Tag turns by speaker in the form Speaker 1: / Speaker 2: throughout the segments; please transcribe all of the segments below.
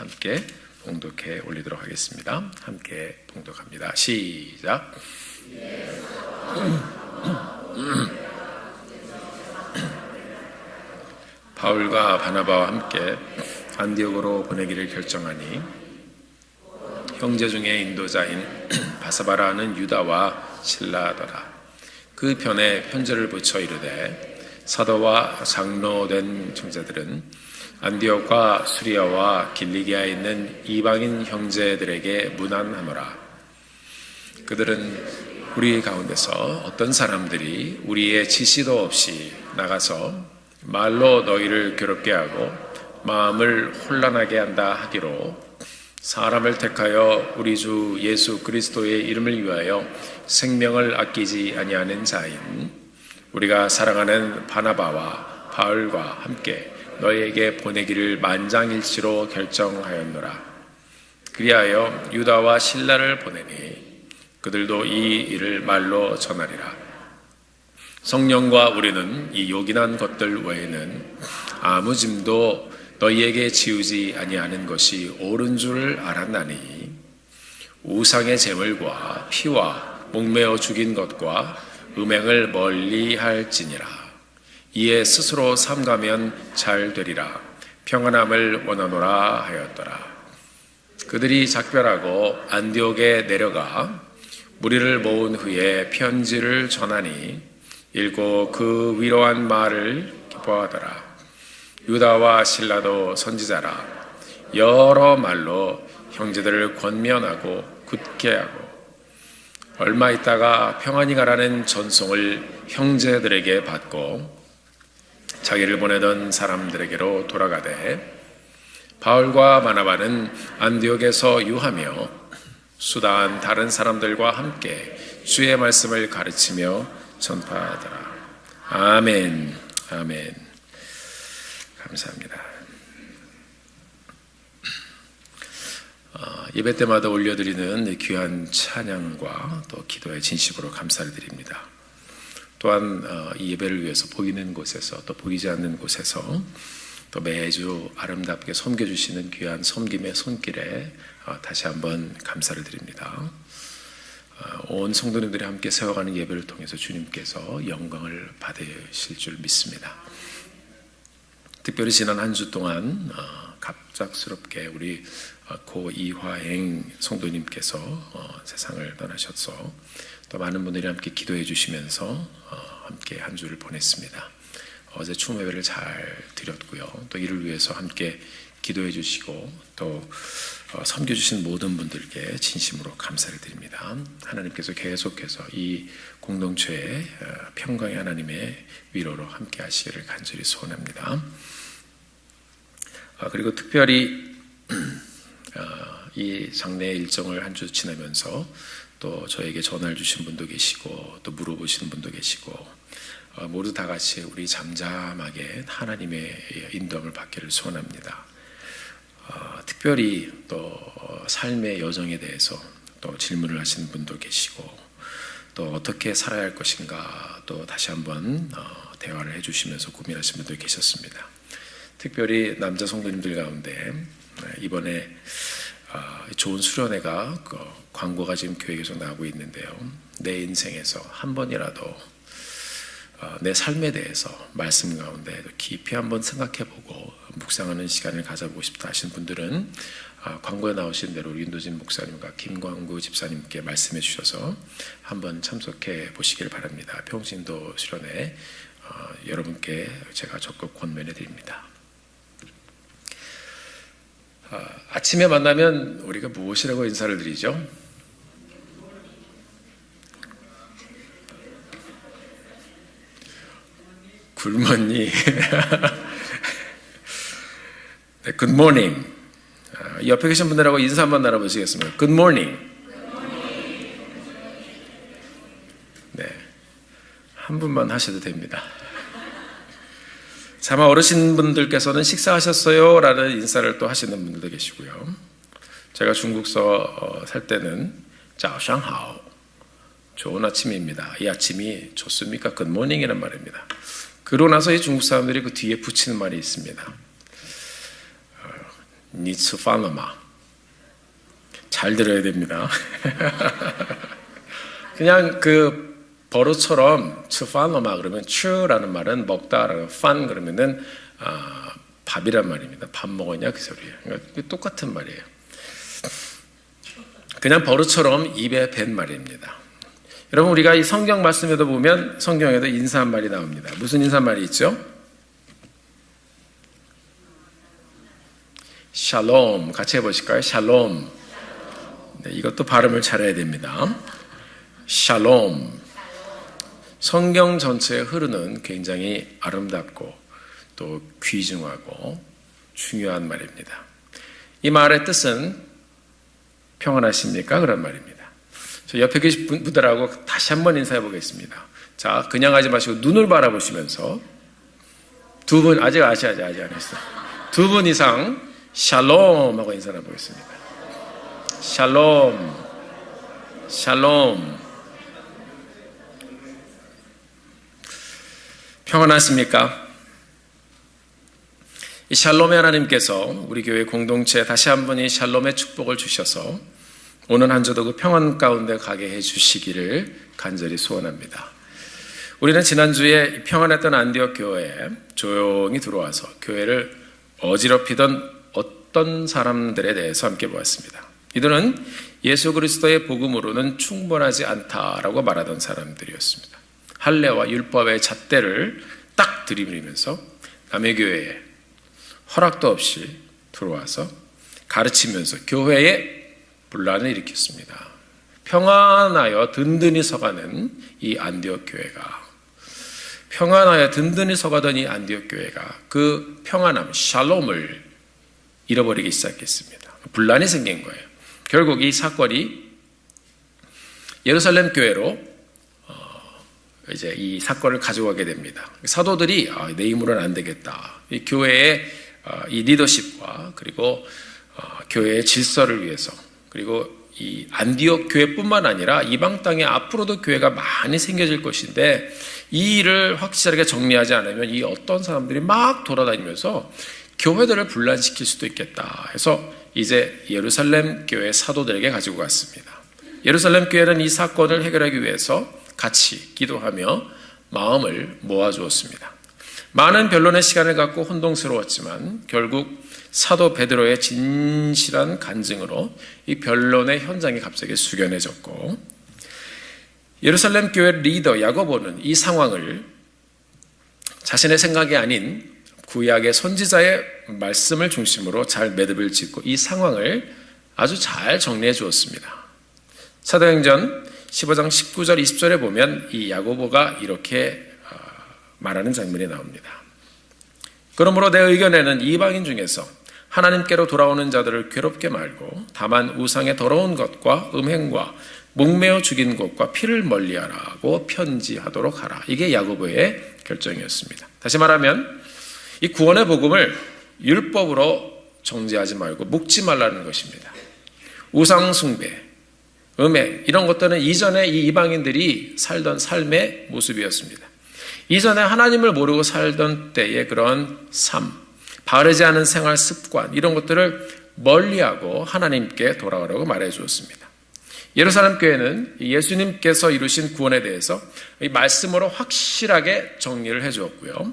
Speaker 1: 함께 봉독해 올리도록 하겠습니다. 함께 봉독합니다. 시작. 바울과 바나바와 함께 안디옥으로 보내기를 결정하니 형제 중에 인도자인 바사바라는 유다와 실라더라. 그 편에 편지를 붙여 이르되 사도와 장로된 청자들은 안디옥과 수리아와 길리기아에 있는 이방인 형제들에게 문안하노라. 그들은 우리 가운데서 어떤 사람들이 우리의 지시도 없이 나가서 말로 너희를 괴롭게 하고 마음을 혼란하게 한다 하기로 사람을 택하여 우리 주 예수 그리스도의 이름을 위하여 생명을 아끼지 아니하는 자인 우리가 사랑하는 바나바와 바울과 함께 너희에게 보내기를 만장일치로 결정하였노라. 그리하여 유다와 실라를 보내니 그들도 이 일을 말로 전하리라. 성령과 우리는 이 요긴한 것들 외에는 아무 짐도 너희에게 지우지 아니하는 것이 옳은 줄 알았나니 우상의 제물과 피와 목매어 죽인 것과 음행을 멀리 할지니라. 이에 스스로 삼가면 잘 되리라. 평안함을 원하노라 하였더라. 그들이 작별하고 안디옥에 내려가 무리를 모은 후에 편지를 전하니 읽고 그 위로한 말을 기뻐하더라. 유다와 실라도 선지자라. 여러 말로 형제들을 권면하고 굳게 하고 얼마 있다가 평안히 가라는 전송을 형제들에게 받고 자기를 보내던 사람들에게로 돌아가되 바울과 바나바는 안디옥에서 유하며 수다한 다른 사람들과 함께 주의 말씀을 가르치며 전파하더라. 아멘. 아멘. 감사합니다. 예배 때마다 올려드리는 귀한 찬양과 또 기도의 진심으로 감사를 드립니다. 또한 이 예배를 위해서 보이는 곳에서 또 보이지 않는 곳에서 또 매주 아름답게 섬겨주시는 귀한 섬김의 손길에 다시 한번 감사를 드립니다. 온 성도님들이 함께 세워가는 예배를 통해서 주님께서 영광을 받으실 줄 믿습니다. 특별히 지난 한 주 동안 갑작스럽게 우리 고 이화행 성도님께서 세상을 떠나셔서 또 많은 분들이 함께 기도해 주시면서 함께 한 주를 보냈습니다. 어제 추모 예배를 잘 드렸고요. 또 이를 위해서 함께 기도해 주시고 또 섬겨주신 모든 분들께 진심으로 감사를 드립니다. 하나님께서 계속해서 이 공동체의 평강의 하나님의 위로로 함께 하시기를 간절히 소원합니다. 그리고 특별히 이 장례 일정을 한 주 지나면서 또 저에게 전화를 주신 분도 계시고 또 물어보시는 분도 계시고 모두 다 같이 우리 잠잠하게 하나님의 인도함을 받기를 소원합니다. 특별히 또 삶의 여정에 대해서 또 질문을 하시는 분도 계시고 또 어떻게 살아야 할 것인가 또 다시 한번 대화를 해주시면서 고민하시는 분도 계셨습니다. 특별히 남자 성도님들 가운데 이번에 좋은 수련회가 광고가 지금 교회에 계속 나오고 있는데요. 내 인생에서 한 번이라도 내 삶에 대해서 말씀 가운데 깊이 한번 생각해보고 묵상하는 시간을 가져보고 싶다 하신 분들은 광고에 나오신 대로 윤도진 목사님과 김광구 집사님께 말씀해 주셔서 한번 참석해 보시길 바랍니다. 평신도 수련회 여러분께 제가 적극 권면해 드립니다. 아침에 만나면 우리가 무엇이라고 인사를 드리죠? 굿모닝. 네, 굿모닝. 옆에 계신 분들하고 인사 한번 나눠보시겠습니다. 굿모닝. 네, 한 분만 하셔도 됩니다. 아마 어르신분들께서는 식사하셨어요? 라는 인사를 또 하시는 분들도 계시고요. 제가 중국서 살 때는 자오샹하오, 좋은 아침입니다. 이 아침이 좋습니까? 굿모닝이란 말입니다. 그러고 나서 이 중국 사람들이 그 뒤에 붙이는 말이 있습니다. 니츠팔로마. 잘 들어야 됩니다. 그냥 그 버릇처럼 츠팔로마 그러면 추라는 말은 먹다라고 판 그러면은 밥이란 말입니다. 밥 먹었냐 그 소리예요. 그러니까 똑같은 말이에요. 그냥 버릇처럼 입에 밴 말입니다. 여러분 우리가 이 성경 말씀에도 보면 성경에도 인사말이 나옵니다. 무슨 인사말이 있죠? 샬롬. 같이 해보실까요? 샬롬. 네, 이것도 발음을 잘해야 됩니다. 샬롬. 성경 전체에 흐르는 굉장히 아름답고 또 귀중하고 중요한 말입니다. 이 말의 뜻은 평안하십니까? 그런 말입니다. 저 옆에 계신 분들하고 다시 한번 인사해 보겠습니다. 자, 그냥 하지 마시고 눈을 바라보시면서 두 분, 아직 안 했어요. 두 분 이상 샬롬 하고 인사해 보겠습니다. 샬롬, 샬롬. 평안하십니까? 이 샬롬의 하나님께서 우리 교회 공동체에 다시 한번 이 샬롬의 축복을 주셔서 오늘 한 주도 그 평안 가운데 가게 해주시기를 간절히 소원합니다. 우리는 지난주에 평안했던 안디옥 교회에 조용히 들어와서 교회를 어지럽히던 어떤 사람들에 대해서 함께 보았습니다. 이들은 예수 그리스도의 복음으로는 충분하지 않다라고 말하던 사람들이었습니다. 할례와 율법의 잣대를 딱 들이밀면서 남의 교회에 허락도 없이 들어와서 가르치면서 교회에 분란을 일으켰습니다. 평안하여 든든히 서가는 이 안디옥 교회가 평안하여 든든히 서가던 이 안디옥 교회가 그 평안함, 샬롬을 잃어버리기 시작했습니다. 분란이 생긴 거예요. 결국 이 사건이 예루살렘 교회로 이제 이 사건을 가져가게 됩니다. 사도들이 내 힘으로는 안 되겠다. 이 교회의 이 리더십과 그리고 교회의 질서를 위해서 그리고 이 안디옥 교회뿐만 아니라 이방 땅에 앞으로도 교회가 많이 생겨질 것인데 이 일을 확실하게 정리하지 않으면 이 어떤 사람들이 막 돌아다니면서 교회들을 분란시킬 수도 있겠다 해서 이제 예루살렘 교회 사도들에게 가지고 갔습니다. 예루살렘 교회는 이 사건을 해결하기 위해서 같이 기도하며 마음을 모아주었습니다. 많은 변론의 시간을 갖고 혼동스러웠지만 결국 사도 베드로의 진실한 간증으로 이 변론의 현장이 갑자기 숙연해졌고 예루살렘 교회 리더 야고보는 이 상황을 자신의 생각이 아닌 구약의 선지자의 말씀을 중심으로 잘 매듭을 짓고 이 상황을 아주 잘 정리해 주었습니다. 사도행전 15장 19절 20절에 보면 이 야고보가 이렇게 말하는 장면이 나옵니다. 그러므로 내 의견에는 이방인 중에서 하나님께로 돌아오는 자들을 괴롭게 말고 다만 우상의 더러운 것과 음행과 목매어 죽인 것과 피를 멀리하라고 편지하도록 하라. 이게 야고보의 결정이었습니다. 다시 말하면 이 구원의 복음을 율법으로 정죄하지 말고 묶지 말라는 것입니다. 우상 숭배, 음행 이런 것들은 이전에 이 이방인들이 살던 삶의 모습이었습니다. 이전에 하나님을 모르고 살던 때의 그런 삶, 바르지 않은 생활 습관 이런 것들을 멀리하고 하나님께 돌아오라고 말해 주었습니다. 예루살렘 교회는 예수님께서 이루신 구원에 대해서 이 말씀으로 확실하게 정리를 해 주었고요.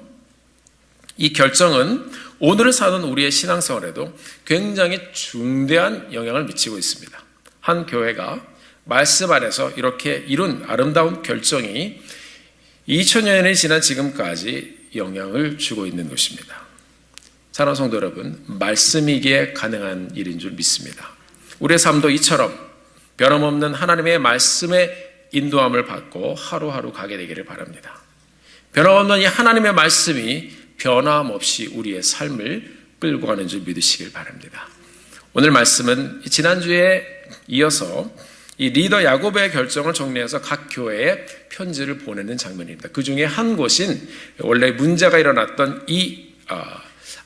Speaker 1: 이 결정은 오늘을 사는 우리의 신앙생활에도 굉장히 중대한 영향을 미치고 있습니다. 한 교회가 말씀 안에서 이렇게 이룬 아름다운 결정이 2000년이 지난 지금까지 영향을 주고 있는 것입니다. 사랑하는 성도 여러분, 말씀이기에 가능한 일인 줄 믿습니다. 우리의 삶도 이처럼 변함없는 하나님의 말씀의 인도함을 받고 하루하루 가게 되기를 바랍니다. 변함없는 이 하나님의 말씀이 변함없이 우리의 삶을 끌고 가는 줄 믿으시길 바랍니다. 오늘 말씀은 지난주에 이어서 이 리더 야고보의 결정을 정리해서 각 교회에 편지를 보내는 장면입니다. 그 중에 한 곳인 원래 문제가 일어났던 이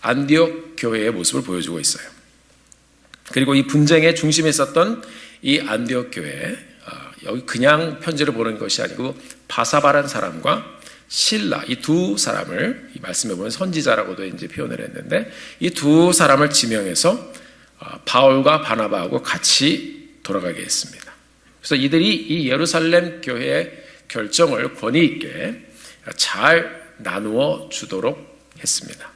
Speaker 1: 안디옥 교회의 모습을 보여주고 있어요. 그리고 이 분쟁의 중심에 있었던 이 안디옥 교회, 여기 그냥 편지를 보낸 것이 아니고 바사바라는 사람과 실라 이 두 사람을 이 말씀에 보면 선지자라고도 이제 표현을 했는데 이 두 사람을 지명해서 바울과 바나바하고 같이 돌아가게 했습니다. 그래서 이들이 이 예루살렘 교회의 결정을 권위 있게 잘 나누어 주도록 했습니다.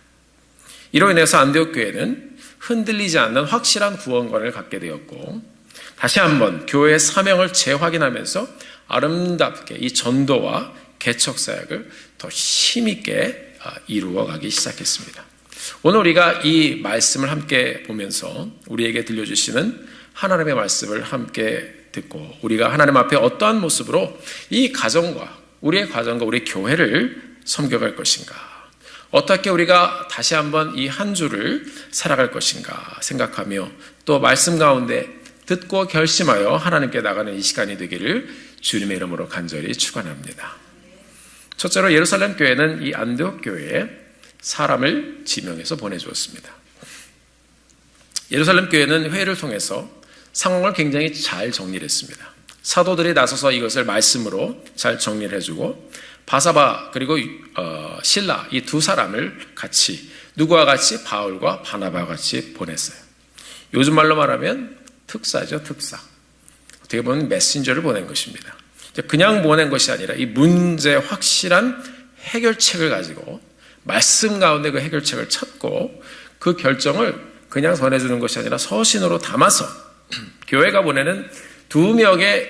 Speaker 1: 이로 인해서 안디옥 교회는 흔들리지 않는 확실한 구원관을 갖게 되었고, 다시 한번 교회의 사명을 재확인하면서 아름답게 이 전도와 개척 사역을 더 힘있게 이루어가기 시작했습니다. 오늘 우리가 이 말씀을 함께 보면서 우리에게 들려주시는 하나님의 말씀을 함께 듣고, 우리가 하나님 앞에 어떠한 모습으로 이 가정과 우리의 가정과 우리 교회를 섬겨갈 것인가, 어떻게 우리가 다시 한번 이 한 주를 살아갈 것인가 생각하며, 또 말씀 가운데 듣고 결심하여 하나님께 나가는 이 시간이 되기를 주님의 이름으로 간절히 축원합니다. 첫째로 예루살렘 교회는 이 안디옥 교회에 사람을 지명해서 보내주었습니다. 예루살렘 교회는 회의를 통해서 상황을 굉장히 잘 정리를 했습니다. 사도들이 나서서 이것을 말씀으로 잘 정리를 해주고, 바사바 그리고 실라 이 두 사람을 같이, 누구와 같이? 바울과 바나바와 같이 보냈어요. 요즘 말로 말하면 특사죠, 특사. 어떻게 보면 메신저를 보낸 것입니다. 그냥 보낸 것이 아니라 이 문제의 확실한 해결책을 가지고 말씀 가운데 그 해결책을 찾고, 그 결정을 그냥 전해주는 것이 아니라 서신으로 담아서 교회가 보내는 2명의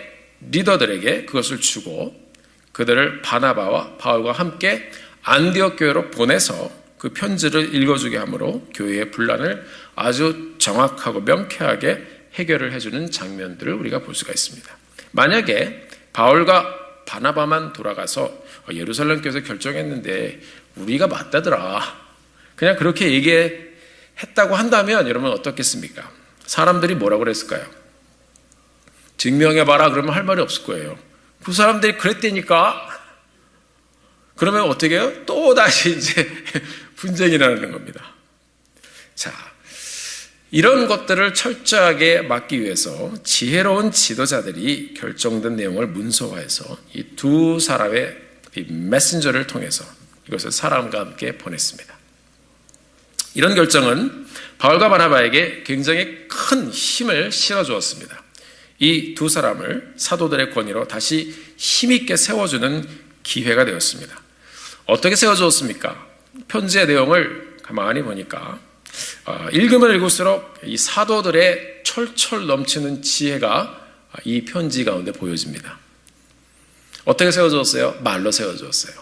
Speaker 1: 리더들에게 그것을 주고, 그들을 바나바와 바울과 함께 안디옥 교회로 보내서 그 편지를 읽어주게 함으로 교회의 분란을 아주 정확하고 명쾌하게 해결을 해주는 장면들을 우리가 볼 수가 있습니다. 만약에 바울과 바나바만 돌아가서 예루살렘 교회에서 결정했는데 우리가 맞다더라, 그냥 그렇게 얘기했다고 한다면 여러분 어떻겠습니까? 사람들이 뭐라고 그랬을까요? 증명해봐라 그러면 할 말이 없을 거예요. 그 사람들이 그랬다니까? 그러면 어떻게 해요? 또 다시 이제 분쟁이 나는 겁니다. 자, 이런 것들을 철저하게 막기 위해서 지혜로운 지도자들이 결정된 내용을 문서화해서 이 두 사람의 이 메신저를 통해서 이것을 사람과 함께 보냈습니다. 이런 결정은 바울과 바나바에게 굉장히 큰 힘을 실어주었습니다. 이 두 사람을 사도들의 권위로 다시 힘있게 세워주는 기회가 되었습니다. 어떻게 세워주었습니까? 편지의 내용을 가만히 보니까 읽으면 읽을수록 이 사도들의 철철 넘치는 지혜가 이 편지 가운데 보여집니다. 어떻게 세워주었어요? 말로 세워주었어요.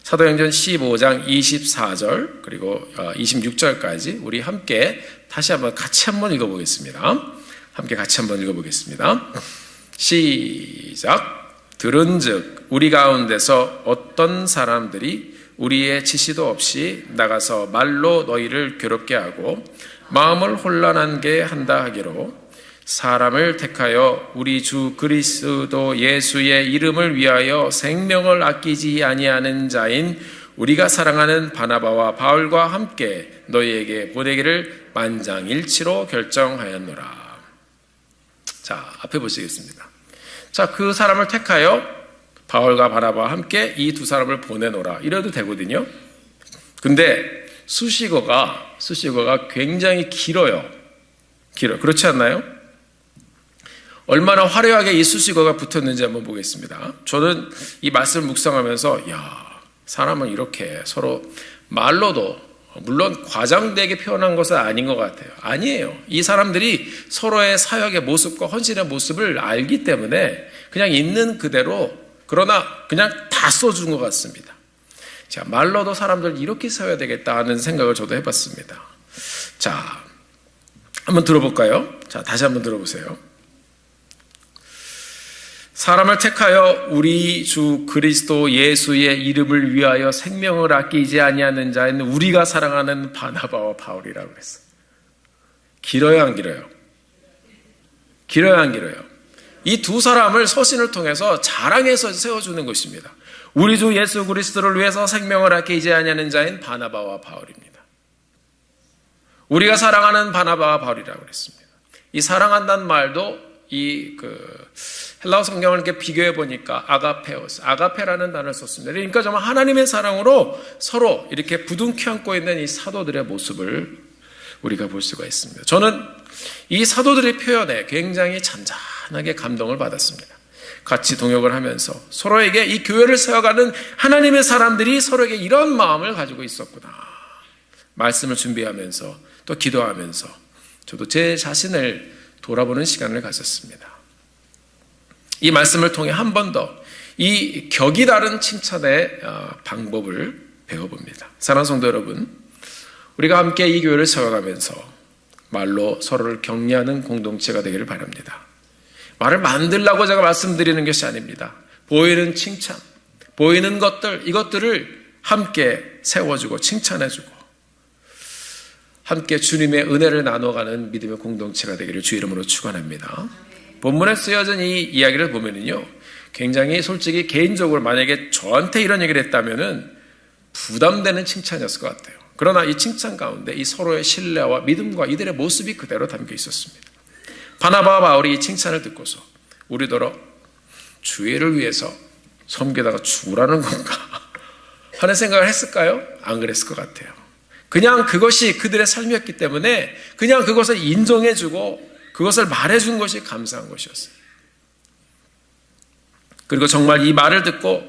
Speaker 1: 사도행전 15장 24절 그리고 26절까지 우리 함께 다시 한번 같이 한번 읽어보겠습니다. 함께 같이 한번 읽어보겠습니다. 시작. 들은즉 우리 가운데서 어떤 사람들이 우리의 지시도 없이 나가서 말로 너희를 괴롭게 하고 마음을 혼란하게 한다 하기로, 사람을 택하여 우리 주 그리스도 예수의 이름을 위하여 생명을 아끼지 아니하는 자인 우리가 사랑하는 바나바와 바울과 함께 너희에게 보내기를 만장일치로 결정하였노라. 자, 앞에 보시겠습니다. 자, 그 사람을 택하여 바울과 바나바와 함께 이 두 사람을 보내노라, 이래도 되거든요. 근데 수식어가 굉장히 길어요. 그렇지 않나요? 얼마나 화려하게 이 수식어가 붙었는지 한번 보겠습니다. 저는 이 말씀을 묵상하면서 사람은 이렇게 서로 말로도, 물론 과장되게 표현한 것은 아닌 것 같아요. 아니에요. 이 사람들이 서로의 사역의 모습과 헌신의 모습을 알기 때문에 그냥 있는 그대로, 그러나 그냥 다 써준 것 같습니다. 자, 말로도 사람들 이렇게 세워야 되겠다 하는 생각을 저도 해봤습니다. 자, 한번 들어볼까요? 자, 다시 한번 들어보세요. 사람을 택하여 우리 주 그리스도 예수의 이름을 위하여 생명을 아끼지 아니하는 자인 우리가 사랑하는 바나바와 바울이라고 그랬어요. 길어요, 안 길어요? 길어요, 안 길어요? 이 두 사람을 서신을 통해서 자랑해서 세워주는 것입니다. 우리 주 예수 그리스도를 위해서 생명을 아끼지 아니하는 자인 바나바와 바울입니다. 우리가 사랑하는 바나바와 바울이라고 그랬습니다. 이 사랑한다는 말도 헬라어 성경을 이렇게 비교해 보니까 아가페라는 단어를 썼습니다. 그러니까 정말 하나님의 사랑으로 서로 이렇게 부둥켜 안고 있는 이 사도들의 모습을 우리가 볼 수가 있습니다. 저는 이 사도들의 표현에 굉장히 잔잔하게 감동을 받았습니다. 같이 동역을 하면서 서로에게 이 교회를 세워가는 하나님의 사람들이 서로에게 이런 마음을 가지고 있었구나. 말씀을 준비하면서 또 기도하면서 저도 제 자신을 돌아보는 시간을 가졌습니다. 이 말씀을 통해 한 번 더 이 격이 다른 칭찬의 방법을 배워봅니다. 사랑하는 성도 여러분, 우리가 함께 이 교회를 세워가면서 말로 서로를 격려하는 공동체가 되기를 바랍니다. 말을 만들라고 제가 말씀드리는 것이 아닙니다. 보이는 칭찬, 보이는 것들, 이것들을 함께 세워주고 칭찬해주고 함께 주님의 은혜를 나눠가는 믿음의 공동체가 되기를 주 이름으로 축원합니다. 본문에 쓰여진 이 이야기를 보면은요, 굉장히 솔직히 개인적으로 만약에 저한테 이런 얘기를 했다면은 부담되는 칭찬이었을 것 같아요. 그러나 이 칭찬 가운데 이 서로의 신뢰와 믿음과 이들의 모습이 그대로 담겨 있었습니다. 바나바와 바울이 이 칭찬을 듣고서 우리더러 주의를 위해서 섬기다가 죽으라는 건가 하는 생각을 했을까요? 안 그랬을 것 같아요. 그냥 그것이 그들의 삶이었기 때문에 그냥 그것을 인정해주고 그것을 말해준 것이 감사한 것이었어요. 그리고 정말 이 말을 듣고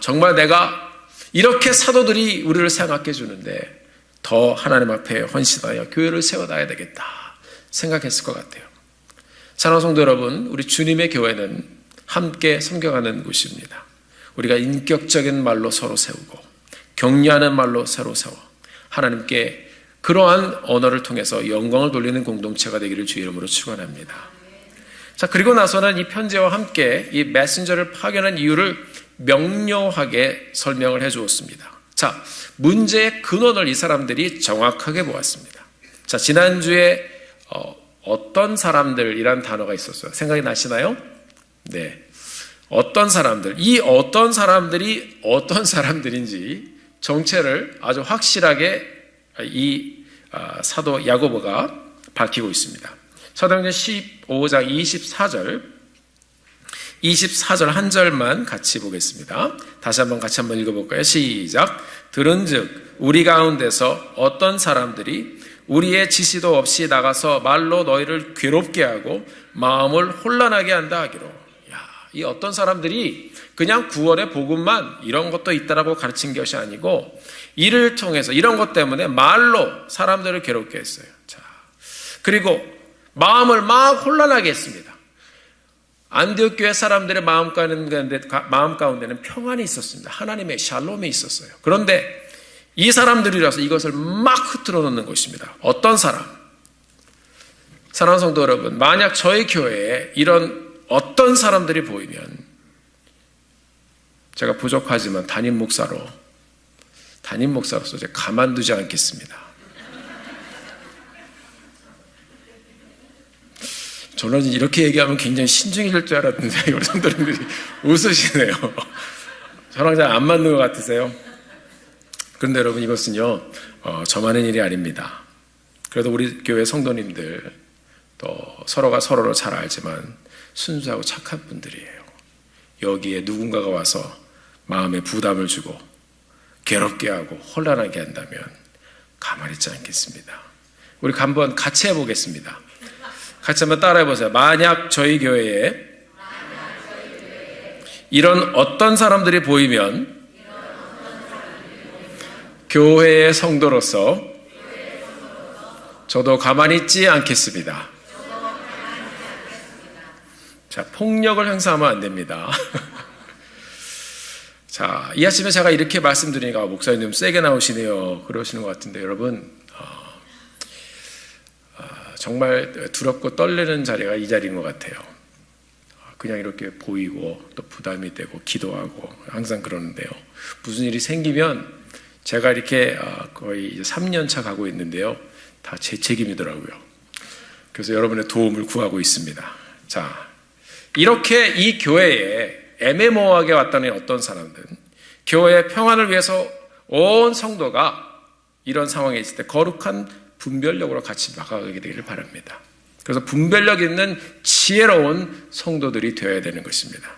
Speaker 1: 정말 내가 이렇게 사도들이 우리를 생각해 주는데 더 하나님 앞에 헌신하여 교회를 세워놔야 되겠다 생각했을 것 같아요. 사랑하는 성도 여러분, 우리 주님의 교회는 함께 섬겨가는 곳입니다. 우리가 인격적인 말로 서로 세우고 격려하는 말로 서로 세워 하나님께 그러한 언어를 통해서 영광을 돌리는 공동체가 되기를 주 이름으로 축원합니다. 자, 그리고 나서는 이 편지와 함께 이 메신저를 파견한 이유를 명료하게 설명을 해 주었습니다. 자, 문제의 근원을 이 사람들이 정확하게 보았습니다. 자, 지난주에 어떤 사람들이란 단어가 있었어요. 생각이 나시나요? 네. 어떤 사람들, 이 어떤 사람들이 어떤 사람들인지 정체를 아주 확실하게 이 사도 야고보가 밝히고 있습니다. 사도행전 15장 24절 한 절만 같이 보겠습니다. 다시 한번 같이 한번 읽어볼까요? 시작. 들은즉 우리 가운데서 어떤 사람들이 우리의 지시도 없이 나가서 말로 너희를 괴롭게 하고 마음을 혼란하게 한다 하기로. 이 어떤 사람들이 그냥 구원의 복음만 이런 것도 있다라고 가르친 것이 아니고 이를 통해서 이런 것 때문에 말로 사람들을 괴롭게 했어요. 자, 그리고 마음을 막 혼란하게 했습니다. 안디옥 교회 사람들의 마음 가운데는 평안이 있었습니다. 하나님의 샬롬이 있었어요. 그런데 이 사람들이라서 이것을 막 흐트러 놓는 것입니다. 어떤 사람? 사랑하는 성도 여러분, 만약 저희 교회에 이런 어떤 사람들이 보이면 제가 부족하지만 담임 목사로서 제가 가만두지 않겠습니다. 저는 이렇게 얘기하면 굉장히 신중해질 줄 알았는데 우리 성도님들이 웃으시네요. 저랑 잘 안 맞는 것 같으세요? 그런데 여러분, 이것은요 저만 하는 일이 아닙니다. 그래도 우리 교회 성도님들 또 서로가 서로를 잘 알지만 순수하고 착한 분들이에요. 여기에 누군가가 와서 마음에 부담을 주고 괴롭게 하고 혼란하게 한다면 가만히 있지 않겠습니다. 우리 한번 같이 해보겠습니다. 같이 한번 따라해보세요. 만약 저희 교회에 이런 어떤 사람들이 보이면 교회의 성도로서 저도 가만히 있지 않겠습니다. 자, 폭력을 행사하면 안 됩니다. 자, 이 아침에 제가 이렇게 말씀드리니까 목사님 세게 나오시네요 그러시는 것 같은데, 여러분 정말 두렵고 떨리는 자리가 이 자리인 것 같아요. 그냥 이렇게 보이고 또 부담이 되고 기도하고 항상 그러는데요, 무슨 일이 생기면 제가 이렇게 거의 3년 차 가고 있는데요, 다 제 책임이더라고요. 그래서 여러분의 도움을 구하고 있습니다. 자, 이렇게 이 교회에 애매모호하게 왔다는 어떤 사람들은 교회의 평안을 위해서 온 성도가 이런 상황에 있을 때 거룩한 분별력으로 같이 나가게 되기를 바랍니다. 그래서 분별력 있는 지혜로운 성도들이 되어야 되는 것입니다.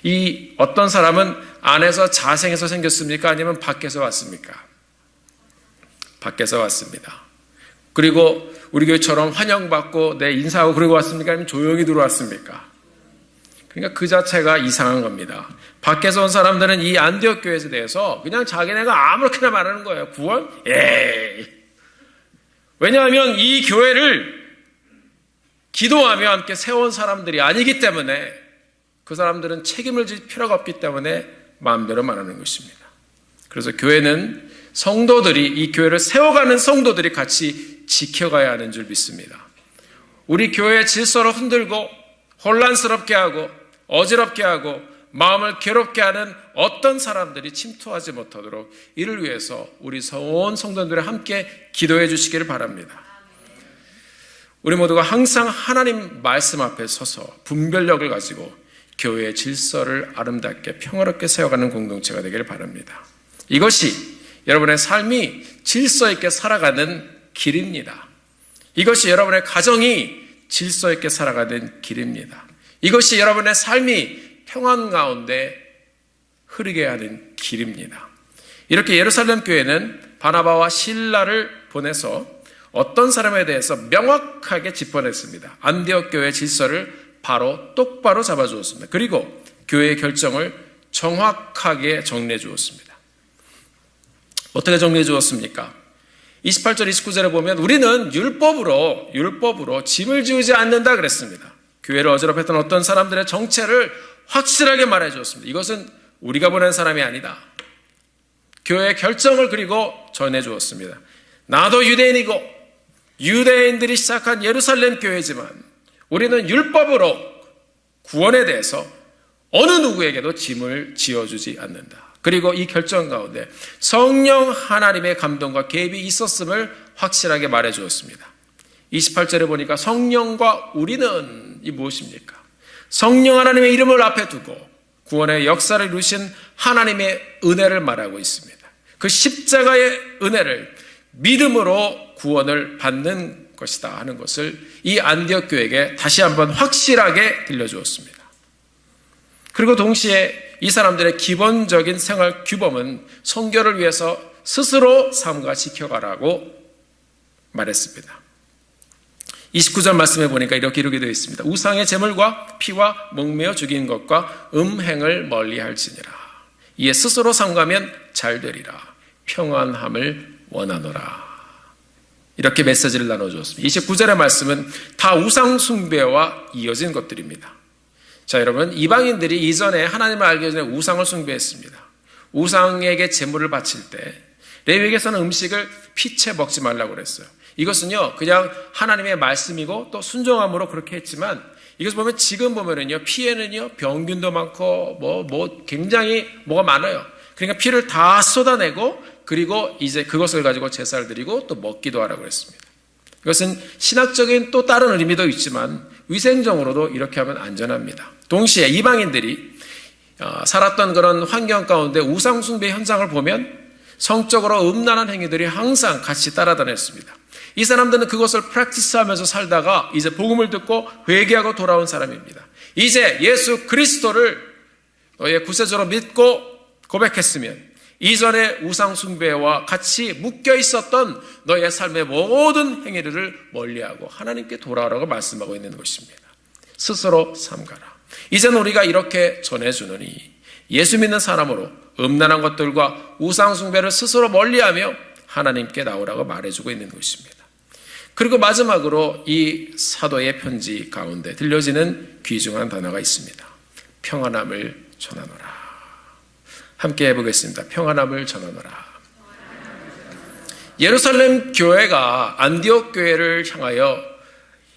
Speaker 1: 이 어떤 사람은 안에서 자생해서 생겼습니까? 아니면 밖에서 왔습니까? 밖에서 왔습니다. 그리고 우리 교회처럼 환영받고 내 인사하고 그러고 왔습니까? 아니면 조용히 들어왔습니까? 그러니까 그 자체가 이상한 겁니다. 밖에서 온 사람들은 이 안디옥 교회에 대해서 그냥 자기네가 아무렇게나 말하는 거예요. 구원? 에이. 왜냐하면 이 교회를 기도하며 함께 세운 사람들이 아니기 때문에 그 사람들은 책임을 질 필요가 없기 때문에 마음대로 말하는 것입니다. 그래서 교회는 성도들이, 이 교회를 세워가는 성도들이 같이 지켜가야 하는 줄 믿습니다. 우리 교회의 질서를 흔들고 혼란스럽게 하고 어지럽게 하고 마음을 괴롭게 하는 어떤 사람들이 침투하지 못하도록 이를 위해서 우리 온 성도들이 함께 기도해 주시기를 바랍니다. 우리 모두가 항상 하나님 말씀 앞에 서서 분별력을 가지고 교회의 질서를 아름답게 평화롭게 세워가는 공동체가 되기를 바랍니다. 이것이 여러분의 삶이 질서 있게 살아가는 길입니다. 이것이 여러분의 가정이 질서 있게 살아가는 길입니다. 이것이 여러분의 삶이 평안 가운데 흐르게 하는 길입니다. 이렇게 예루살렘 교회는 바나바와 실라를 보내서 어떤 사람에 대해서 명확하게 짚어냈습니다. 안디옥 교회의 질서를 바로 똑바로 잡아주었습니다. 그리고 교회의 결정을 정확하게 정리해 주었습니다. 어떻게 정리해 주었습니까? 28절 29절에 보면 우리는 율법으로 짐을 지우지 않는다 그랬습니다. 교회를 어지럽혔던 어떤 사람들의 정체를 확실하게 말해 주었습니다. 이것은 우리가 보낸 사람이 아니다. 교회의 결정을 그리고 전해 주었습니다. 나도 유대인이고 유대인들이 시작한 예루살렘 교회지만 우리는 율법으로 구원에 대해서 어느 누구에게도 짐을 지어주지 않는다. 그리고 이 결정 가운데 성령 하나님의 감동과 개입이 있었음을 확실하게 말해 주었습니다. 28절에 보니까 성령과 우리는 이 무엇입니까? 성령 하나님의 이름을 앞에 두고 구원의 역사를 이루신 하나님의 은혜를 말하고 있습니다. 그 십자가의 은혜를 믿음으로 구원을 받는 것이다 하는 것을 이 안디옥 교회에게 다시 한번 확실하게 들려주었습니다. 그리고 동시에 이 사람들의 기본적인 생활 규범은 성결을 위해서 스스로 삼가 지켜가라고 말했습니다. 29절 말씀해 보니까 이렇게 이루게 되어 있습니다. 우상의 제물과 피와 목매어 죽인 것과 음행을 멀리할지니라. 이에 스스로 삼가면 잘 되리라. 평안함을 원하노라. 이렇게 메시지를 나눠주었습니다. 29절의 말씀은 다 우상 숭배와 이어진 것들입니다. 자, 여러분, 이방인들이 이전에 하나님을 알기 전에 우상을 숭배했습니다. 우상에게 제물을 바칠 때 레위기에서는 음식을 피채 먹지 말라고 그랬어요. 이것은요, 그냥 하나님의 말씀이고 또 순종함으로 그렇게 했지만 이것을 보면 지금 보면은요, 피에는요, 병균도 많고 굉장히 뭐가 많아요. 그러니까 피를 다 쏟아내고 그리고 이제 그것을 가지고 제사를 드리고 또 먹기도 하라고 했습니다. 이것은 신학적인 또 다른 의미도 있지만 위생적으로도 이렇게 하면 안전합니다. 동시에 이방인들이 살았던 그런 환경 가운데 우상숭배 현상을 보면 성적으로 음란한 행위들이 항상 같이 따라다녔습니다. 이 사람들은 그것을 프랙티스하면서 살다가 이제 복음을 듣고 회개하고 돌아온 사람입니다. 이제 예수 그리스도를 너의 구세주로 믿고 고백했으면 이전의 우상숭배와 같이 묶여 있었던 너의 삶의 모든 행위를 멀리하고 하나님께 돌아오라고 말씀하고 있는 것입니다. 스스로 삼가라. 이제는 우리가 이렇게 전해주느니 예수 믿는 사람으로 음란한 것들과 우상숭배를 스스로 멀리하며 하나님께 나오라고 말해주고 있는 것입니다. 그리고 마지막으로 이 사도의 편지 가운데 들려지는 귀중한 단어가 있습니다. 평안함을 전하노라. 함께 해보겠습니다. 평안함을 전하노라. 예루살렘 교회가 안디옥 교회를 향하여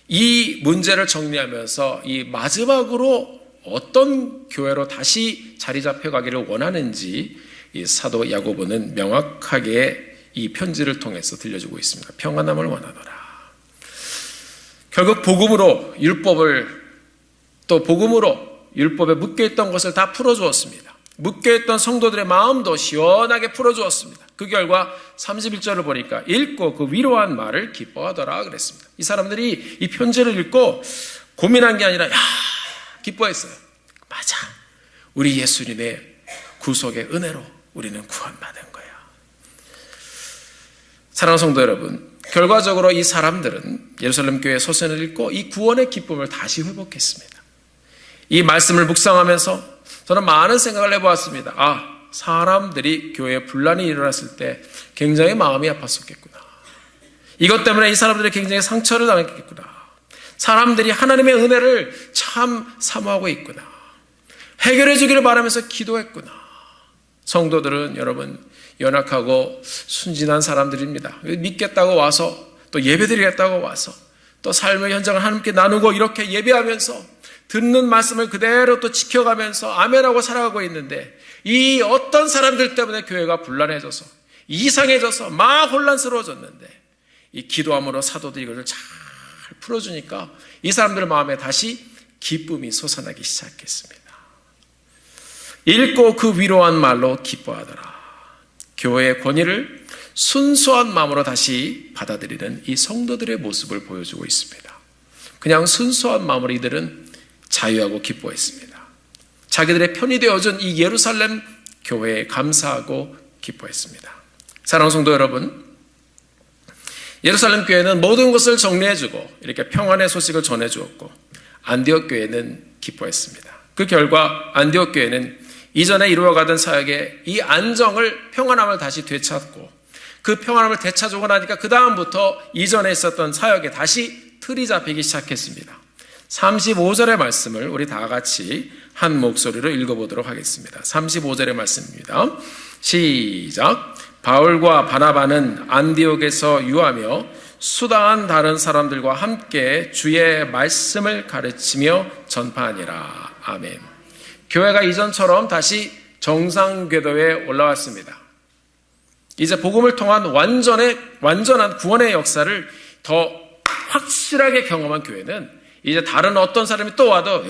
Speaker 1: 이 문제를 정리하면서 이 마지막으로 어떤 교회로 다시 자리 잡혀가기를 원하는지 이 사도 야고보는 명확하게 이 편지를 통해서 들려주고 있습니다. 평안함을 원하노라. 결국 복음으로 율법에 묶여있던 것을 다 풀어주었습니다. 묶여있던 성도들의 마음도 시원하게 풀어주었습니다. 그 결과 31절을 보니까 읽고 그 위로한 말을 기뻐하더라 그랬습니다. 이 사람들이 이 편지를 읽고 고민한 게 아니라 기뻐했어요. 맞아, 우리 예수님의 구속의 은혜로 우리는 구원받은 거야. 사랑하는 성도 여러분, 결과적으로 이 사람들은 예루살렘 교회 서신을 읽고 이 구원의 기쁨을 다시 회복했습니다. 이 말씀을 묵상하면서 저는 많은 생각을 해보았습니다. 사람들이 교회에 분란이 일어났을 때 굉장히 마음이 아팠었겠구나. 이것 때문에 이 사람들이 굉장히 상처를 당했겠구나. 사람들이 하나님의 은혜를 참 사모하고 있구나. 해결해 주기를 바라면서 기도했구나. 성도들은 여러분 연약하고 순진한 사람들입니다. 믿겠다고 와서 또 예배드리겠다고 와서 또 삶의 현장을 하나님께 나누고 이렇게 예배하면서 듣는 말씀을 그대로 또 지켜가면서 아멘하고 살아가고 있는데 이 어떤 사람들 때문에 교회가 불란해져서 이상해져서 막 혼란스러워졌는데 이 기도함으로 사도들이 이것을 잘 풀어주니까 이 사람들 마음에 다시 기쁨이 솟아나기 시작했습니다. 읽고 그 위로한 말로 기뻐하더라. 교회의 권위를 순수한 마음으로 다시 받아들이는 이 성도들의 모습을 보여주고 있습니다. 그냥 순수한 마음으로 이들은 자유하고 기뻐했습니다. 자기들의 편이 되어준 이 예루살렘 교회에 감사하고 기뻐했습니다. 사랑하는 성도 여러분, 예루살렘 교회는 모든 것을 정리해주고 이렇게 평안의 소식을 전해주었고 안디옥 교회는 기뻐했습니다. 그 결과 안디옥 교회는 이전에 이루어가던 사역의 이 안정을, 평안함을 다시 되찾고 그 평안함을 되찾고 나니까 그 다음부터 이전에 있었던 사역에 다시 틀이 잡히기 시작했습니다. 35절의 말씀을 우리 다 같이 한 목소리로 읽어보도록 하겠습니다. 35절의 말씀입니다. 시작. 바울과 바나바는 안디옥에서 유하며 수다한 다른 사람들과 함께 주의 말씀을 가르치며 전파하니라. 아멘. 교회가 이전처럼 다시 정상 궤도에 올라왔습니다. 이제 복음을 통한 완전한 구원의 역사를 더 확실하게 경험한 교회는 이제 다른 어떤 사람이 또 와도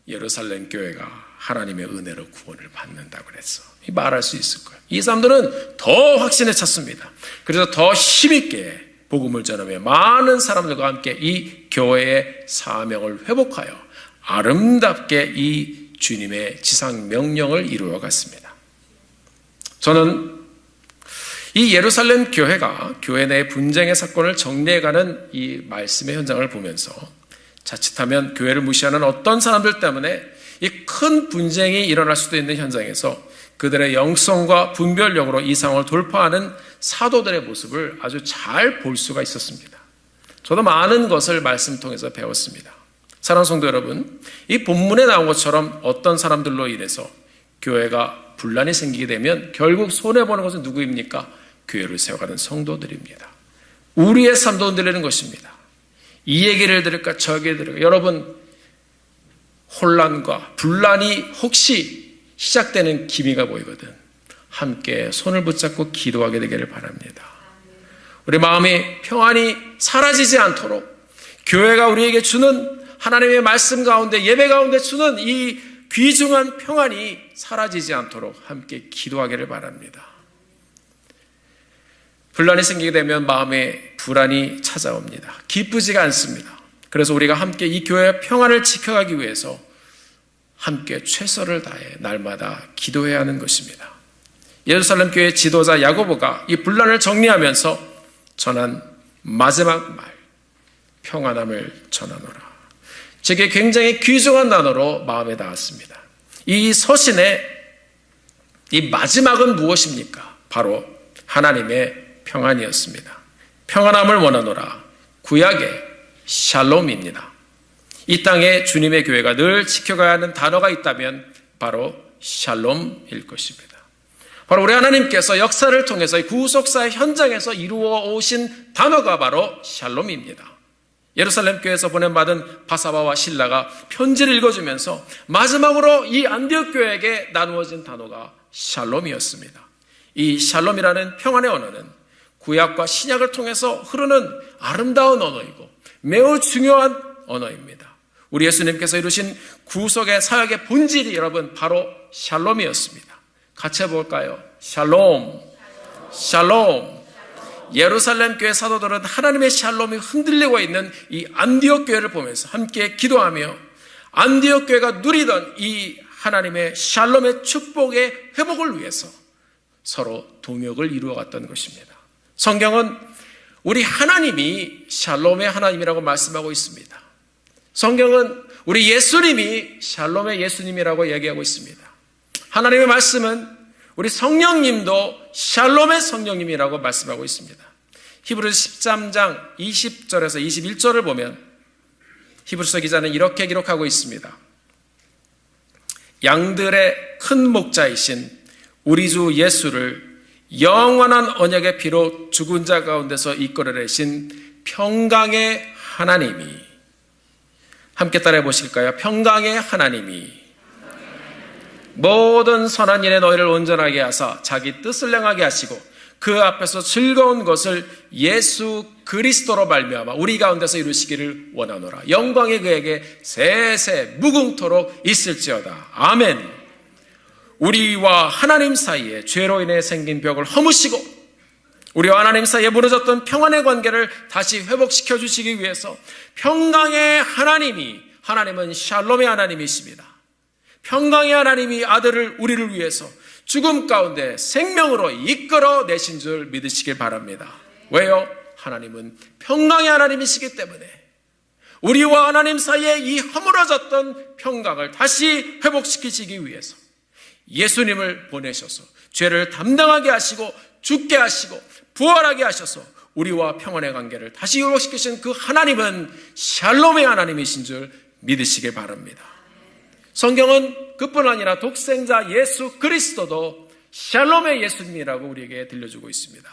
Speaker 1: 예루살렘 교회가 하나님의 은혜로 구원을 받는다고 그랬어. 말할 수 있을 거예요. 이 사람들은 더 확신에 찼습니다. 그래서 더 힘있게 복음을 전하며 많은 사람들과 함께 이 교회의 사명을 회복하여 아름답게 이 주님의 지상 명령을 이루어 갔습니다. 저는 이 예루살렘 교회가 교회 내 분쟁의 사건을 정리해가는 이 말씀의 현장을 보면서 자칫하면 교회를 무시하는 어떤 사람들 때문에 이 큰 분쟁이 일어날 수도 있는 현장에서 그들의 영성과 분별력으로 이 상황을 돌파하는 사도들의 모습을 아주 잘 볼 수가 있었습니다. 저도 많은 것을 말씀 통해서 배웠습니다. 사랑하는 성도 여러분, 이 본문에 나온 것처럼 어떤 사람들로 인해서 교회가 분란이 생기게 되면 결국 손해보는 것은 누구입니까? 교회를 세워가는 성도들입니다. 우리의 삶도 흔들리는 것입니다. 이 얘기를 들을까 저 얘기를 들을까. 여러분, 혼란과 분란이 혹시 시작되는 기미가 보이거든 함께 손을 붙잡고 기도하게 되기를 바랍니다. 우리 마음의 평안이 사라지지 않도록 교회가 우리에게 주는 하나님의 말씀 가운데 예배 가운데 주는 이 귀중한 평안이 사라지지 않도록 함께 기도하기를 바랍니다. 분란이 생기게 되면 마음에 불안이 찾아옵니다. 기쁘지가 않습니다. 그래서 우리가 함께 이 교회의 평안을 지켜가기 위해서 함께 최선을 다해 날마다 기도해야 하는 것입니다. 예루살렘 교회 지도자 야고보가 이 분란을 정리하면서 전한 마지막 말, 평안함을 전하노라. 제게 굉장히 귀중한 단어로 마음에 닿았습니다. 이 서신의 이 마지막은 무엇입니까? 바로 하나님의 평안이었습니다. 평안함을 원하노라. 구약의 샬롬입니다. 이 땅에 주님의 교회가 늘 지켜가야 하는 단어가 있다면 바로 샬롬일 것입니다. 바로 우리 하나님께서 역사를 통해서 이 구속사의 현장에서 이루어 오신 단어가 바로 샬롬입니다. 예루살렘 교회에서 보낸받은 바사바와 실라가 편지를 읽어주면서 마지막으로 이 안디옥 교회에게 나누어진 단어가 샬롬이었습니다. 이 샬롬이라는 평안의 언어는 구약과 신약을 통해서 흐르는 아름다운 언어이고 매우 중요한 언어입니다. 우리 예수님께서 이루신 구속의 사역의 본질이 여러분 바로 샬롬이었습니다. 같이 해볼까요? 샬롬, 샬롬. 예루살렘 교회 사도들은 하나님의 샬롬이 흔들리고 있는 이 안디옥 교회를 보면서 함께 기도하며 안디옥 교회가 누리던 이 하나님의 샬롬의 축복의 회복을 위해서 서로 동역을 이루어갔던 것입니다. 성경은 우리 하나님이 샬롬의 하나님이라고 말씀하고 있습니다. 성경은 우리 예수님이 샬롬의 예수님이라고 얘기하고 있습니다. 하나님의 말씀은 우리 성령님도 샬롬의 성령님이라고 말씀하고 있습니다. 히브리서 13장 20절에서 21절을 보면 히브리서 기자는 이렇게 기록하고 있습니다. 양들의 큰 목자이신 우리 주 예수를 영원한 언약의 피로 죽은 자 가운데서 이끌어내신 평강의 하나님이, 함께 따라해 보실까요? 평강의 하나님이 모든 선한 일에 너희를 온전하게 하사 자기 뜻을 행하게 하시고 그 앞에서 즐거운 것을 예수 그리스도로 말미암아 우리 가운데서 이루시기를 원하노라. 영광이 그에게 세세 무궁토록 있을지어다. 아멘. 우리와 하나님 사이에 죄로 인해 생긴 벽을 허무시고 우리와 하나님 사이에 무너졌던 평안의 관계를 다시 회복시켜 주시기 위해서 평강의 하나님은 샬롬의 하나님이십니다. 평강의 하나님이 아들을 우리를 위해서 죽음 가운데 생명으로 이끌어내신 줄 믿으시길 바랍니다. 왜요? 하나님은 평강의 하나님이시기 때문에 우리와 하나님 사이에 이 허물어졌던 평강을 다시 회복시키시기 위해서 예수님을 보내셔서 죄를 담당하게 하시고 죽게 하시고 부활하게 하셔서 우리와 평안의 관계를 다시 회복시키신 그 하나님은 샬롬의 하나님이신 줄 믿으시길 바랍니다. 성경은 그뿐 아니라 독생자 예수 그리스도도 샬롬의 예수님이라고 우리에게 들려주고 있습니다.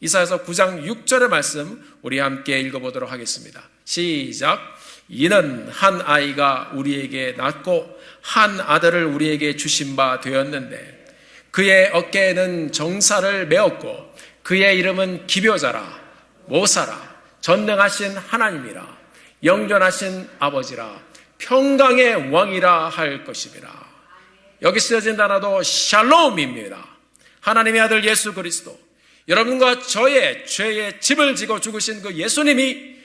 Speaker 1: 이사야서 9장 6절의 말씀 우리 함께 읽어보도록 하겠습니다. 시작. 이는 한 아이가 우리에게 낳고 한 아들을 우리에게 주신 바 되었는데 그의 어깨에는 정사를 메었고 그의 이름은 기묘자라 모사라 전능하신 하나님이라 영존하신 아버지라 평강의 왕이라 할 것입니다. 여기 쓰여진 단어도 샬롬입니다. 하나님의 아들 예수 그리스도, 여러분과 저의 죄의 짐을 지고 죽으신 그 예수님이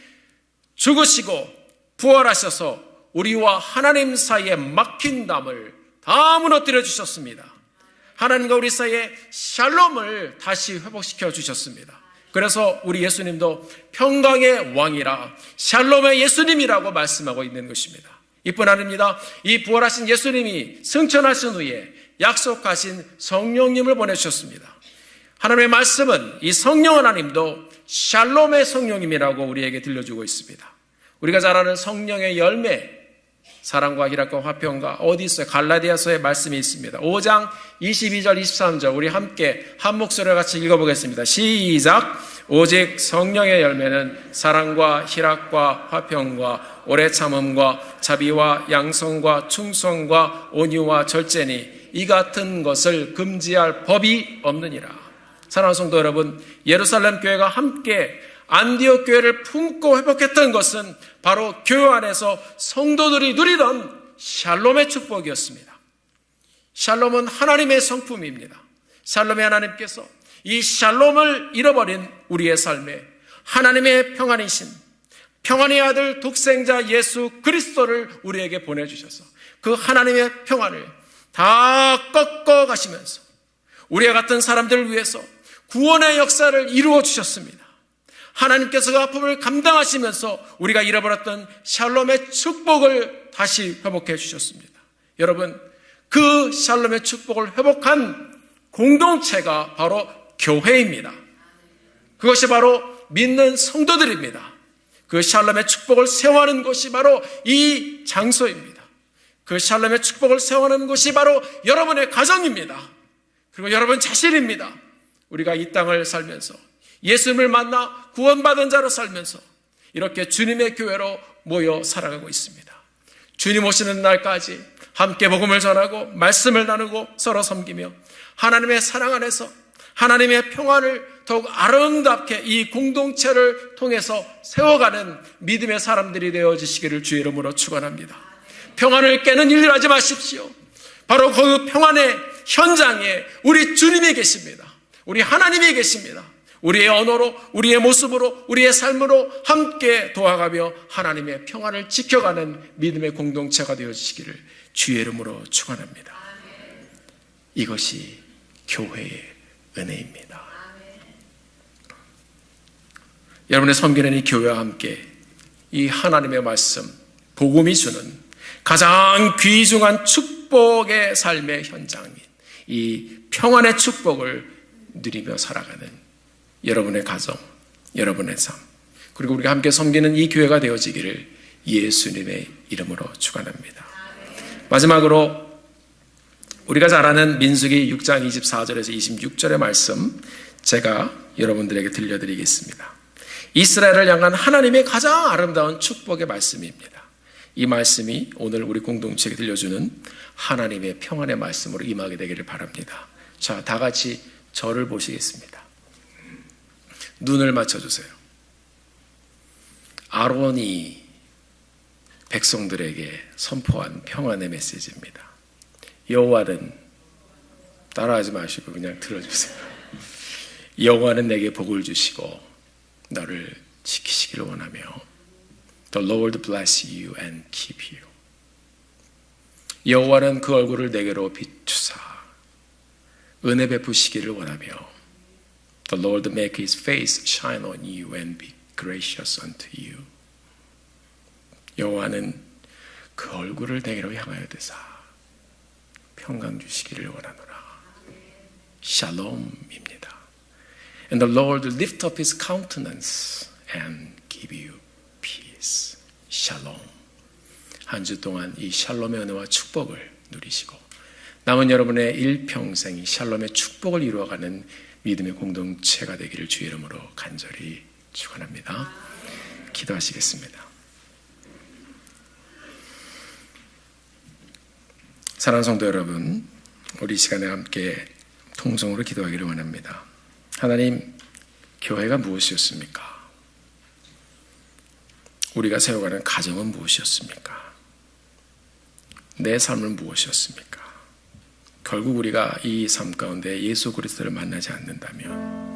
Speaker 1: 죽으시고 부활하셔서 우리와 하나님 사이에 막힌 담을 다 무너뜨려 주셨습니다. 하나님과 우리 사이에 샬롬을 다시 회복시켜 주셨습니다. 그래서 우리 예수님도 평강의 왕이라 샬롬의 예수님이라고 말씀하고 있는 것입니다. 이뿐 아닙니다. 이 부활하신 예수님이 승천하신 후에 약속하신 성령님을 보내주셨습니다. 하나님의 말씀은 이 성령 하나님도 샬롬의 성령님이라고 우리에게 들려주고 있습니다. 우리가 잘 아는 성령의 열매, 사랑과 희락과 화평과 어디 있어요? 갈라디아서의 말씀이 있습니다. 5장 22절 23절 우리 함께 한 목소리로 같이 읽어보겠습니다. 시작. 오직 성령의 열매는 사랑과 희락과 화평과 오래 참음과 자비와 양성과 충성과 온유와 절제니 이 같은 것을 금지할 법이 없느니라. 사랑하는 성도 여러분, 예루살렘 교회가 함께 안디옥 교회를 품고 회복했던 것은 바로 교회 안에서 성도들이 누리던 샬롬의 축복이었습니다. 샬롬은 하나님의 성품입니다. 샬롬의 하나님께서 이 샬롬을 잃어버린 우리의 삶에 하나님의 평안이신 평안의 아들 독생자 예수 그리스도를 우리에게 보내주셔서 그 하나님의 평안을 다 꺾어 가시면서 우리와 같은 사람들을 위해서 구원의 역사를 이루어 주셨습니다. 하나님께서 그 아픔을 감당하시면서 우리가 잃어버렸던 샬롬의 축복을 다시 회복해 주셨습니다. 여러분, 그 샬롬의 축복을 회복한 공동체가 바로 교회입니다. 그것이 바로 믿는 성도들입니다. 그 샬롬의 축복을 세워하는 것이 바로 이 장소입니다. 그 샬롬의 축복을 세워하는 것이 바로 여러분의 가정입니다. 그리고 여러분 자신입니다. 우리가 이 땅을 살면서 예수님을 만나 구원받은 자로 살면서 이렇게 주님의 교회로 모여 살아가고 있습니다. 주님 오시는 날까지 함께 복음을 전하고 말씀을 나누고 서로 섬기며 하나님의 사랑 안에서 하나님의 평안을 더욱 아름답게 이 공동체를 통해서 세워가는 믿음의 사람들이 되어지시기를 주의 이름으로 축원합니다. 평안을 깨는 일을 하지 마십시오. 바로 그 평안의 현장에 우리 주님이 계십니다. 우리 하나님이 계십니다. 우리의 언어로, 우리의 모습으로, 우리의 삶으로 함께 도와가며 하나님의 평안을 지켜가는 믿음의 공동체가 되어지시기를 주의 이름으로 축원합니다. 이것이 교회의 은혜입니다. 여러분의 섬기는 이 교회와 함께 이 하나님의 말씀, 복음이 주는 가장 귀중한 축복의 삶의 현장인 이 평안의 축복을 누리며 살아가는 여러분의 가정, 여러분의 삶, 그리고 우리가 함께 섬기는 이 교회가 되어지기를 예수님의 이름으로 축원합니다. 마지막으로 우리가 잘 아는 민수기 6장 24절에서 26절의 말씀 제가 여러분들에게 들려드리겠습니다. 이스라엘을 향한 하나님의 가장 아름다운 축복의 말씀입니다. 이 말씀이 오늘 우리 공동체에 들려주는 하나님의 평안의 말씀으로 임하게 되기를 바랍니다. 자, 다 같이 저를 보시겠습니다. 눈을 맞춰주세요. 아론이 백성들에게 선포한 평안의 메시지입니다. 여호와는, 따라하지 마시고 그냥 들어주세요. 여호와는 내게 복을 주시고 너를 지키시기를 원하며 The Lord bless you and keep you. 여호와는 그 얼굴을 내게로 비추사 은혜 베푸시기를 원하며 The Lord make his face shine on you and be gracious unto you. 여호와는 그 얼굴을 내게로 향하여 드사 평강 주시기를 원하노라. 샬롬입니다. And the Lord lift up his countenance and give you peace. 샬롬. 한 주 동안 이 샬롬의 은혜와 축복을 누리시고 남은 여러분의 일평생 샬롬의 축복을 이루어가는 믿음의 공동체가 되기를 주의 이름으로 간절히 축원합니다. 기도하시겠습니다. 사랑하는 성도 여러분, 우리 시간에 함께 통성으로 기도하기를 원합니다. 하나님, 교회가 무엇이었습니까? 우리가 세워가는 가정은 무엇이었습니까? 내 삶은 무엇이었습니까? 결국 우리가 이 삶 가운데 예수 그리스도를 만나지 않는다면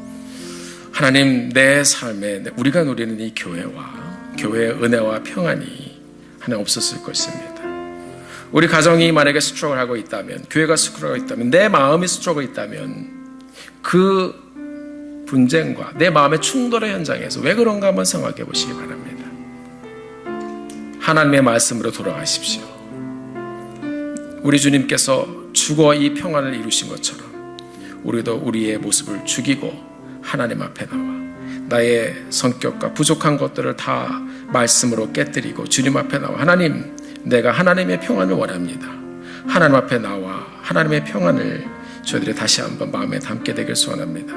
Speaker 1: 하나님, 내 삶에 우리가 누리는 이 교회와 교회의 은혜와 평안이 하나 없었을 것입니다. 우리 가정이 만약에 스트럭을 하고 있다면, 교회가 스트럭을 하고 있다면, 내 마음이 스트럭을 있다면 그 분쟁과 내 마음의 충돌의 현장에서 왜 그런가 한번 생각해 보시기 바랍니다. 하나님의 말씀으로 돌아가십시오. 우리 주님께서 죽어 이 평안을 이루신 것처럼 우리도 우리의 모습을 죽이고 하나님 앞에 나와 나의 성격과 부족한 것들을 다 말씀으로 깨뜨리고 주님 앞에 나와 하나님, 내가 하나님의 평안을 원합니다. 하나님 앞에 나와 하나님의 평안을 저희들이 다시 한번 마음에 담게 되길 소원합니다.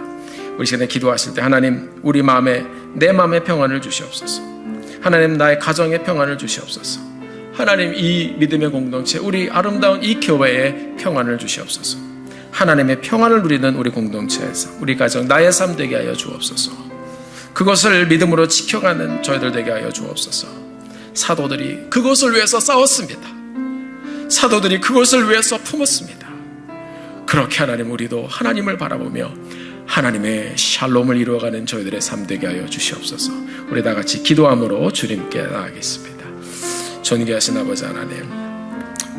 Speaker 1: 우리 시간에 기도하실 때 하나님, 우리 마음에, 내 마음의 평안을 주시옵소서. 하나님, 나의 가정의 평안을 주시옵소서. 하나님, 이 믿음의 공동체, 우리 아름다운 이 교회에 평안을 주시옵소서. 하나님의 평안을 누리는 우리 공동체에서 우리 가정, 나의 삶 되게 하여 주옵소서. 그것을 믿음으로 지켜가는 저희들 되게 하여 주옵소서. 사도들이 그것을 위해서 싸웠습니다. 사도들이 그것을 위해서 품었습니다. 그렇게 하나님, 우리도 하나님을 바라보며 하나님의 샬롬을 이루어가는 저희들의 삶 되게 하여 주시옵소서. 우리 다 같이 기도함으로 주님께 나아가겠습니다. 존귀하신 아버지 하나님,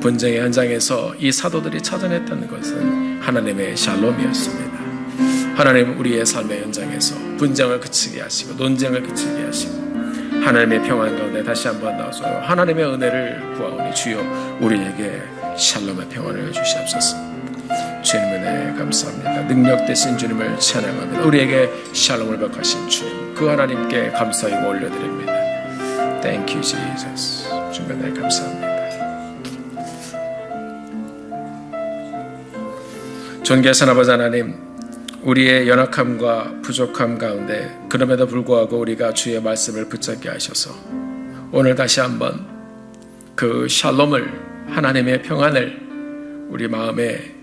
Speaker 1: 분쟁의 현장에서 이 사도들이 찾아냈다는 것은 하나님의 샬롬이었습니다. 하나님, 우리의 삶의 현장에서 분쟁을 그치게 하시고 논쟁을 그치게 하시고 하나님의 평안 가운데 다시 한번 나와서 하나님의 은혜를 구하오니 주여 우리에게 샬롬의 평안을 주시옵소서. 주님 은혜 감사합니다. 능력 되신 주님을 찬양합니다. 우리에게 샬롬을 베푸신 주님, 그 하나님께 감사히 올려드립니다. Thank you, Jesus. 주님 은혜 감사합니다. 존귀하신 아버지 하나님, 우리의 연약함과 부족함 가운데 그럼에도 불구하고 우리가 주의 말씀을 붙잡게 하셔서 오늘 다시 한번 그 샬롬을, 하나님의 평안을 우리 마음에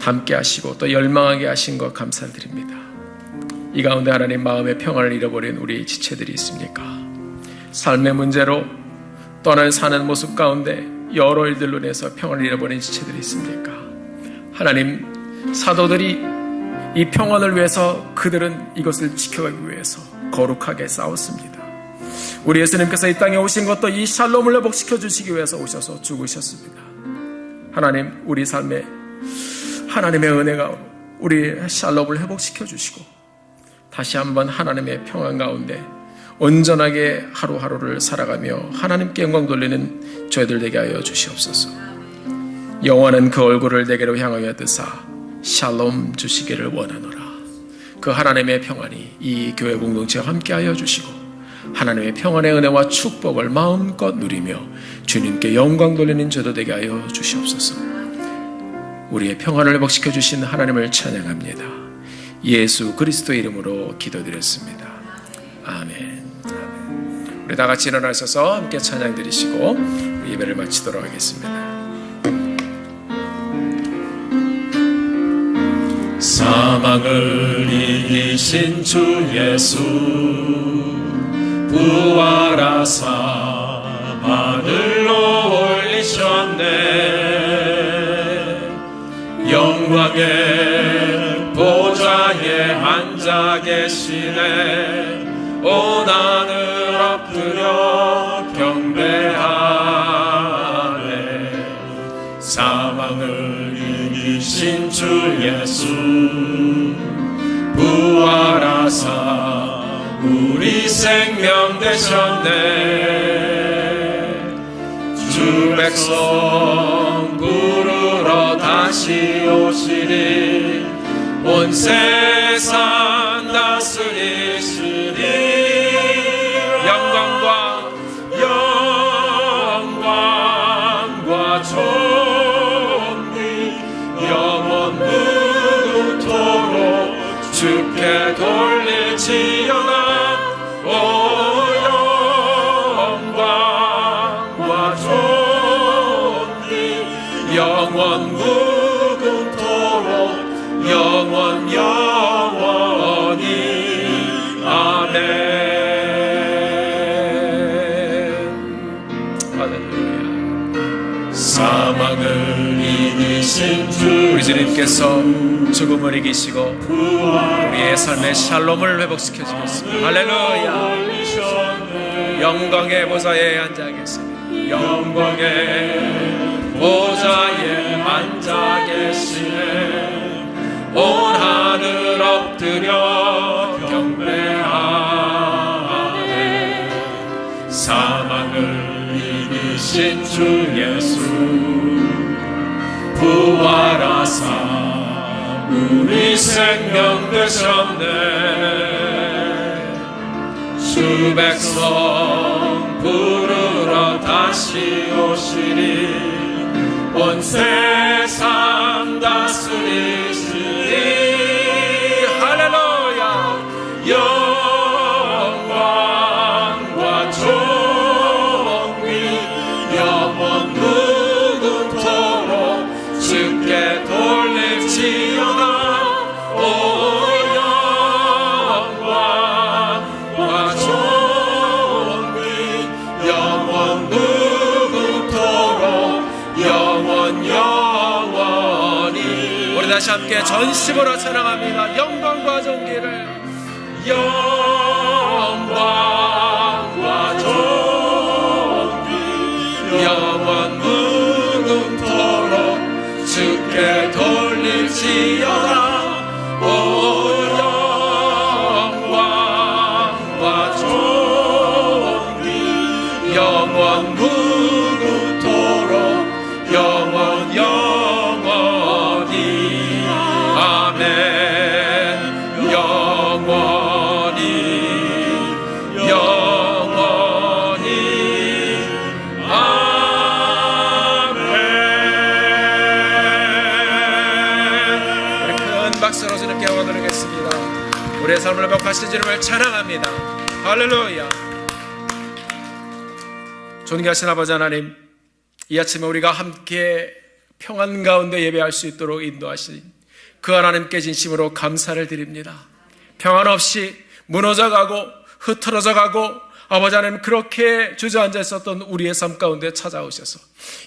Speaker 1: 담게 하시고 또 열망하게 하신 것 감사드립니다. 이 가운데 하나님, 마음의 평안을 잃어버린 우리 지체들이 있습니까? 삶의 문제로 떠날 사는 모습 가운데 여러 일들로 인해서 평안을 잃어버린 지체들이 있습니까? 하나님, 사도들이 이 평안을 위해서 그들은 이것을 지켜가기 위해서 거룩하게 싸웠습니다. 우리 예수님께서 이 땅에 오신 것도 이 샬롬을 회복시켜 주시기 위해서 오셔서 죽으셨습니다. 하나님, 우리 삶에 하나님의 은혜가 우리 샬롬을 회복시켜 주시고 다시 한번 하나님의 평안 가운데 온전하게 하루하루를 살아가며 하나님께 영광 돌리는 저희들 되게 하여 주시옵소서. 영원한 그 얼굴을 내게로 향하여 드사 샬롬 주시기를 원하노라. 그 하나님의 평안이 이 교회 공동체와 함께하여 주시고 하나님의 평안의 은혜와 축복을 마음껏 누리며 주님께 영광 돌리는 저도 되게 하여 주시옵소서. 우리의 평안을 회복시켜 주신 하나님을 찬양합니다. 예수 그리스도의 이름으로 기도드렸습니다. 아멘. 우리 다 같이 일어나셔서 함께 찬양 드리시고 예배를 마치도록 하겠습니다. 사망을 이기신 주 예수 부활하사 하늘로 올리셨네. 영광의 보좌에 앉아 계시네. 온 하늘 엎드려 경배하네. 사망을 이기신 주 예수 부활하사 우리 생명 되셨네. 주 백성 부르러 다시 오시리. 온 세상 다스리시리. 영광과 존귀 영원토록 주께 돌릴지어다. 오 영광과 존귀 영원 무궁토록 영원히 아멘. 할렐루야. 사망을 이기신 주 우리 주님께서 죽음을 이기시고 우리의 삶의 샬롬을 회복시켜 주셨습니다. 할렐루야. 영광의 보좌에 앉아 계시네. 영광의 보좌에 앉아 계시네. 온 하늘 엎드려 경배하네. 사망을 이기신 주 예수 부활하사 우리 생명 되셨네. 주 백성 부르러 다시 오시리. 온 세상 다스리시리. 할렐루야. 영광과 존귀 영원 무궁토록 주께 돌릴지어다. 오 영광과 존귀 영원 무궁토록 영원히. 우리 다시 함께 전심으로 찬양합니다. 영광과 존귀를. 영광과 존귀 영원 무궁토록 주께 돌릴지어다. 오 영광과 존귀 영원 무궁토록 영원히 아멘. 우리의 삶을 회복하신 주님을 찬양합니다. 할렐루야. 존귀하신 아버지 하나님, 이 아침에 우리가 함께 평안 가운데 예배할 수 있도록 인도하신 그 하나님께 진심으로 감사를 드립니다. 평안 없이 무너져가고 흐트러져가고 아버지 하나님 그렇게 주저앉아 있었던 우리의 삶 가운데 찾아오셔서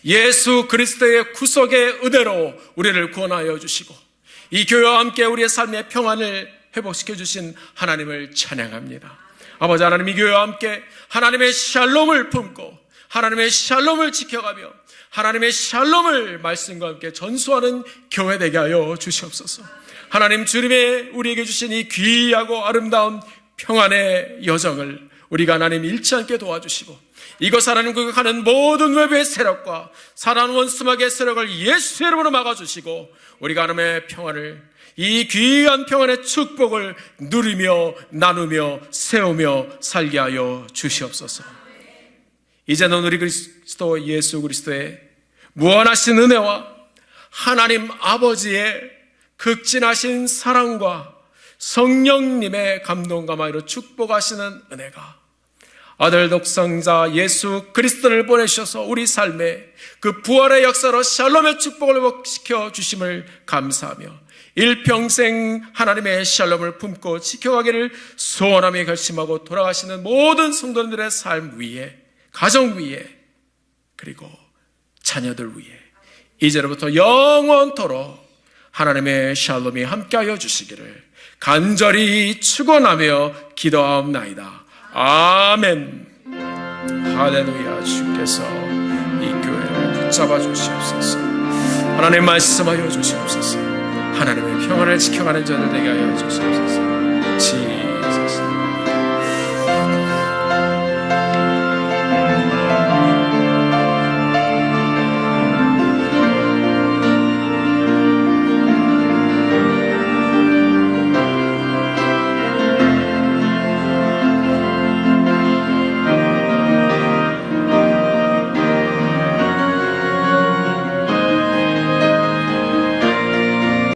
Speaker 1: 예수 그리스도의 구속의 은혜로 우리를 구원하여 주시고 이 교회와 함께 우리의 삶의 평안을 회복시켜 주신 하나님을 찬양합니다. 아버지 하나님, 이 교회와 함께 하나님의 샬롬을 품고 하나님의 샬롬을 지켜가며 하나님의 샬롬을 말씀과 함께 전수하는 교회 되게 하여 주시옵소서. 하나님 주님의 우리에게 주신 이 귀하고 아름다운 평안의 여정을 우리가 하나님 잃지 않게 도와주시고, 이곳 하나님 구역하는 모든 외부의 세력과 사단 원수막의 세력을 예수의 이름으로 막아주시고, 우리가 하나님의 평안을, 이 귀한 평안의 축복을 누리며 나누며 세우며 살게 하여 주시옵소서. 이제는 우리 그리스도 예수 그리스도의 무한하신 은혜와 하나님 아버지의 극진하신 사랑과 성령님의 감동과 마음으로 축복하시는 은혜가 아들 독생자 예수 그리스도를 보내셔서 우리 삶에 그 부활의 역사로 샬롬의 축복을 회복시켜 주심을 감사하며 일평생 하나님의 샬롬을 품고 지켜가기를 소원하며 결심하고 돌아가시는 모든 성도들의 삶 위에, 가정 위에, 그리고 자녀들 위에 이제로부터 영원토록 하나님의 샬롬이 함께하여 주시기를 간절히 축원하며 기도하옵나이다. 아멘. 할렐루야. 주께서 이 교회를 붙잡아 주시옵소서. 하나님 말씀하여 주시옵소서. 하나님의 평안을 지켜가는 자들 되게 하여 주시옵소서.